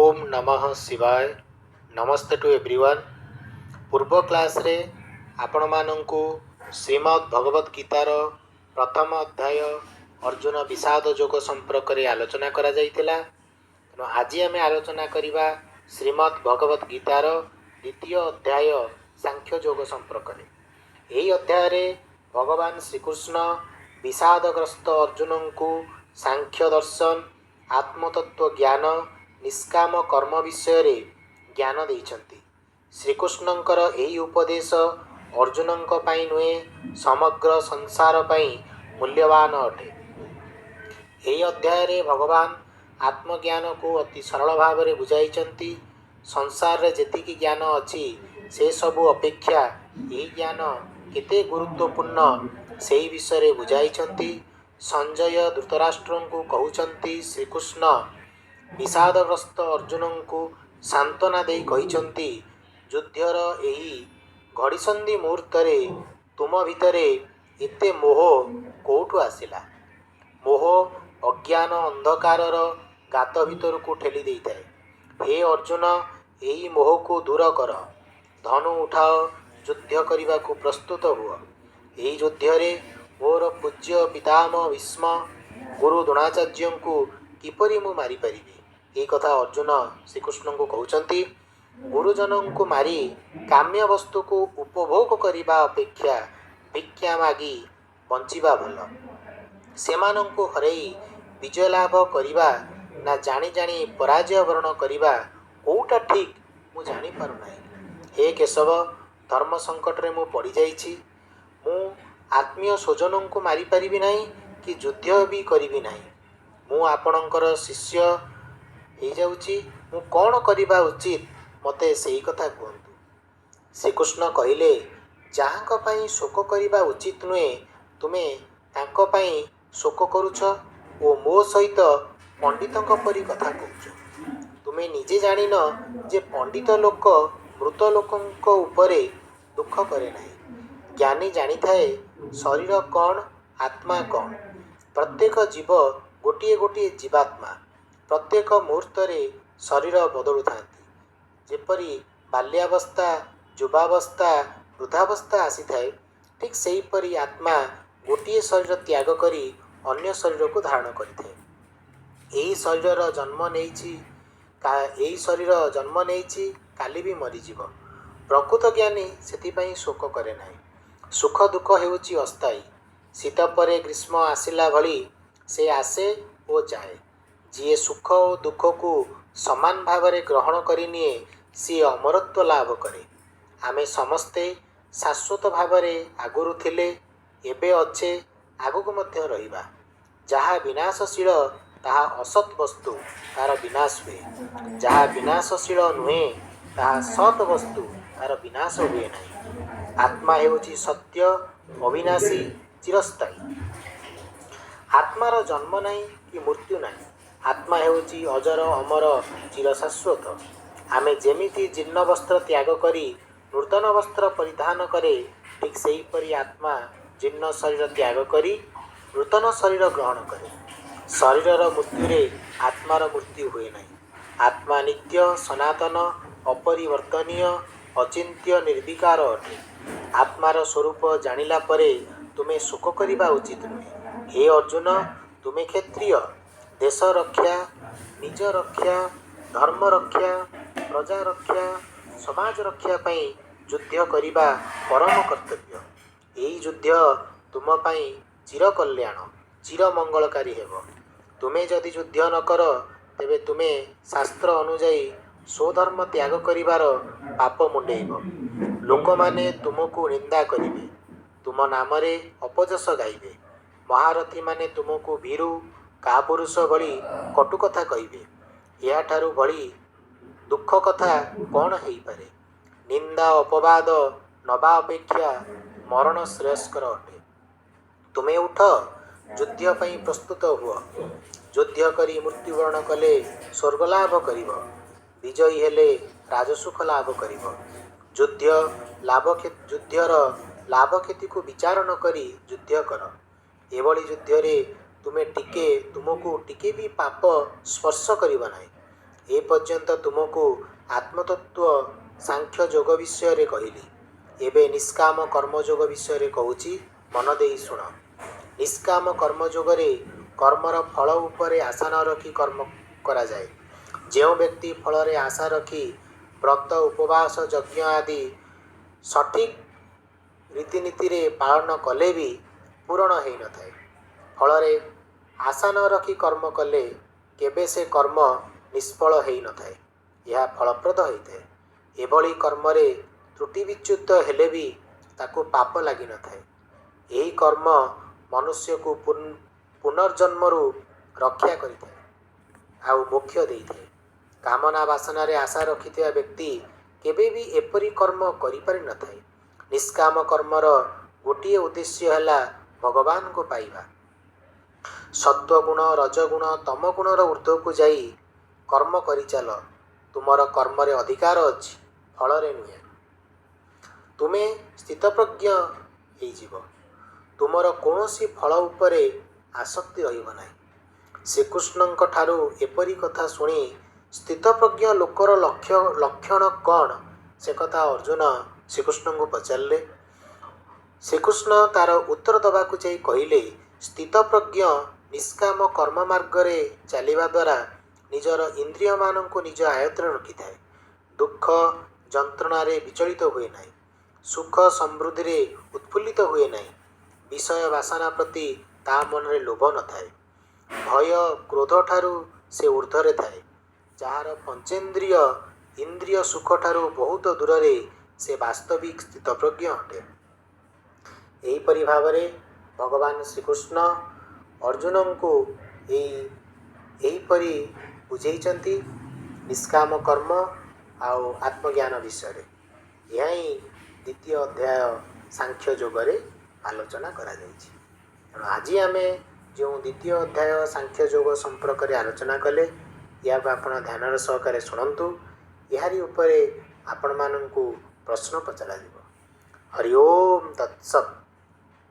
ओम नमः शिवाय। नमस्ते टू एवरीवन। पूर्व क्लास रे आपण मानंकु श्रीमद् भगवत गीतार प्रथम अध्याय अर्जुन विषाद योग संपर्क रे आलोचना करा जायतिला। तेणु आज आम आलोचना करिबा श्रीमद् भगवत गीतार द्वितीय अध्याय सांख्य योग संपर्क रे। एही अध्याय रे भगवान श्रीकृष्ण विषादग्रस्त अर्जुन को सांख्य दर्शन, आत्मतत्व ज्ञान, निष्काम कर्म विषय रे ज्ञान देइछन्ति। श्रीकृष्णंकर एही उपदेश अर्जुनंक पई नुहे, समग्र संसार पई मूल्यवान अटे। एही अध्याय रे भगवान आत्मज्ञान को अति सरल भाव रे बुझाइछन्ति। संसार रे जेतिकी ज्ञान अछि से सबु अपेक्षा एही ज्ञान केते गुरुत्वपूर्ण सेही विषय रे बुझाइछन्ति। संजय धृतराष्ट्र को कहउछन्ति श्रीकृष्ण विषादग्रस्त अर्जुन को सांत्वना देई कहिछन्ति, युद्धर एही घड़ीसंधि मुहूर्त रे तुम भितरे एते मोह कोठु आसिला? मोह अज्ञान अंधकारर गात भितर को ठेली देइथाए। हे अर्जुन, एही मोह को दूर कर, धनु उठाओ, युद्ध करने को प्रस्तुत हुआ। यही युद्ध रे मोर पूज्य पितामह भीष्म, गुरु द्रोणाचार्य को किपरि मु मारी परिबी? यही कथा अर्जुन श्रीकृष्ण को कहउछन्ति। गुरुजन को मारी काम्य वस्तु को उपभोग करिबा अपेक्षा भिक्षा मागी बंचिबा भल। सेमानंको हरई विजय लाभ करिबा ना जानी जानी पराजय वरण करिबा कोउटा ठीक मु जानी पारु नाही। हे केशव, धर्म संकट रे मु पड़ी जाइछि। मु आत्मीय स्वजन को मारी परिबी नाही कि युद्ध भी करिबी नाही। मु आपणकर शिष्य हे जाउछि, मु कौन करिबा उचित मते सेही कथा कहंतु। श्रीकृष्ण कहिले, जाहांक पई शोक करिबा उचित नुहे तुमे तांक पई शोक करूछ ओ मो सहित पंडितंक परी कथा कहूछ। तुमे निजे जानिन जे पंडित लोक मृत लोकंक उपरे दुख करे नाही। ज्ञानी जानी थाए शरीर कौन, आत्मा कौन। प्रत्येक जीव गोटिए गोटिए जीवात्मा। प्रत्येक मुहूर्त रे शरीर बदलु थांती। जेपरी बाल्यावस्था, युवावस्था, वृद्धावस्था आसी थाए, ठीक सेही परी आत्मा गोटिए शरीर त्याग करी अन्य शरीर को धारण करिथाए। एही शरीर जन्म नेइछि, एही शरीर जन्म नेइछि, काली भी मरीजिव। प्रकृत ज्ञानी सेथिपई शोक करे नाही। सुख दुख हेउछि अस्थायी। शीत परे ग्रीष्म आसिला भली से आसे ओ जाए। जिए सुख और दुख को समान भाव रे ग्रहण करि निए सी अमरत्व लाभ करे। आमे समस्ते शाश्वत भाव रे आगुरु थिले, एबे अच्छे, आगुकु मध्य रहिबा। जहा विनाशशील ताहा असत वस्तु तार विनाश हुए। जहा विनाशशील नुहे ताहा सत वस्तु तार विनाश हुए नहीं। आत्मा हेउछि सत्य, अविनाशी, चिरस्थायी। आत्मार जन्म नहीं कि मृत्यु नहीं। आत्मा हेउछि अजर, अमर, चिरशाश्वत। आमे जेमिति जीर्ण वस्त्र त्याग करी नूतन वस्त्र परिधान करे, ठीक सेही परी आत्मा जीर्ण शरीर त्याग करी नूतन शरीर ग्रहण करे। शरीरर मृत्यु रे आत्मार मृत्यु हुए नहीं। आत्मा नित्य, सनातन, अपरिवर्तनीय, अचिंत्य, निर्विकार अटे। आत्मार स्वरूप जानिला परे तुमे शोक करिबा उचित नुहे। हे अर्जुन, तुमे क्षत्रिय। देश रक्षा, निज रक्षा, धर्म रक्षा, प्रजा रक्षा, समाज रक्षा पई युद्ध करिबा परम कर्तव्य। एही युद्ध तुम पई चिर कल्याण, चिर मंगलकारी हेब। तुमे जदि युद्ध न कर तेबे तुमे शास्त्र अनुଯାयी स्वधर्म त्याग करिबार पाप मुंडेइब। लोक माने तुमको निंदा करिवे, तुम नामरे अपजस गाइबे। महारथी माने तुमको भीरु कापुरुष भली कटु कथा कहिबे। या ठारू भली दुख कथा कौन हेई पारे? निंदा अपवाद नबा अपेक्षा मरण श्रेयस्कर अटे। तुमे उठ, युद्ध पई प्रस्तुत हुआ। युद्ध करी मृत्युवरण कले स्वर्ग लाभ करिब। विजयी हेले राजसुख लाभ करिब। युद्धर लाभ क्षति को विचार न करी युद्ध कर। एभली युद्ध रे तुमको टिके भी पाप स्पर्श करिब नाही। ए पर्यंत तुमको आत्मतत्व सांख्य योग विषय कहली। एबे निष्काम कर्मयोग विषय कहूँ, मन देई शुण। निष्काम कर्मयोग कर्मर फल उपरे आशा न रखी कर्म करा जाए। जो व्यक्ति फल रे आशा रखी व्रत उपवास यज्ञ आदि सठिक रीतिनीति रे पालन कले भी पूरण हो न थाए। फल रे आशा न रखी कर्म कले केबे से कर्म निष्फल हो न थाए, यह फलप्रद होता है। एभली कर्म रे त्रुटि विच्युत हेले भी ताकू पाप लगी न थाए। यही कर्म मनुष्य को पुनर्जन्मरू रक्षा करिଥାଏ आउ मोक्ष देइଥାଏ। कामना वासना रे आशा रखिथिया व्यक्ति केबे भी एपरी कर्म करि पारि न थाए। निष्काम कर्मर गोटिए उद्देश्य है भगवान को पाइबा। सत्वगुण रजगुण तम गुणर ऊर्ध्व को जाई कर्म करि चल। तुमर कर्म रे अधिकार अछि, फल रे नुहे। तुमे स्थितप्रज्ञ हो जीव। तुमर कौनसी फल उपरे आसक्ति रहिब नाही। श्रीकृष्णଙ୍କ ଠାରୁ एपरी कथा शुणी स्थितप्रज्ञ लोकर लक्षण कौन से कथा अर्जुन श्रीकृष्ण को पचारे। श्रीकृष्ण तार उत्तर दबाकू जाई कहले, स्थितप्रज्ञ निष्काम कर्म मार्ग रे चलिबा द्वारा निजर इंद्रिय मान को निज आयत्त रखि थाए। दुख जंत्रणा रे विचलित हुए नाही। सुख समृद्धि रे उत्फुल्लित हुए नाही। विषय वासना प्रति ता मन रे लोभ न थाए। भय क्रोध ठारू से ऊर्ध्वरे थाए। जार पंचेन्द्रिय इंद्रिय सुख ठारू बहुत दूर रे से वास्तविक स्थितप्रज्ञ अटे। एहीपरि भाव में भगवान श्रीकृष्ण अर्जुन को एहीपरि बुझेइचंती निष्काम कर्म आउ आत्मज्ञान विषय। यह ही द्वितीय अध्याय सांख्य योगरे आलोचना करा जाइछि। तेणु आज आमे जो द्वितीय अध्याय सांख्य योग संपर्क में आलोचना कले, या आपण ध्यान सहकारे शुणु। यारी उपरे आपण मानू प्रश्न पचरा। हरि ओम तत्सत।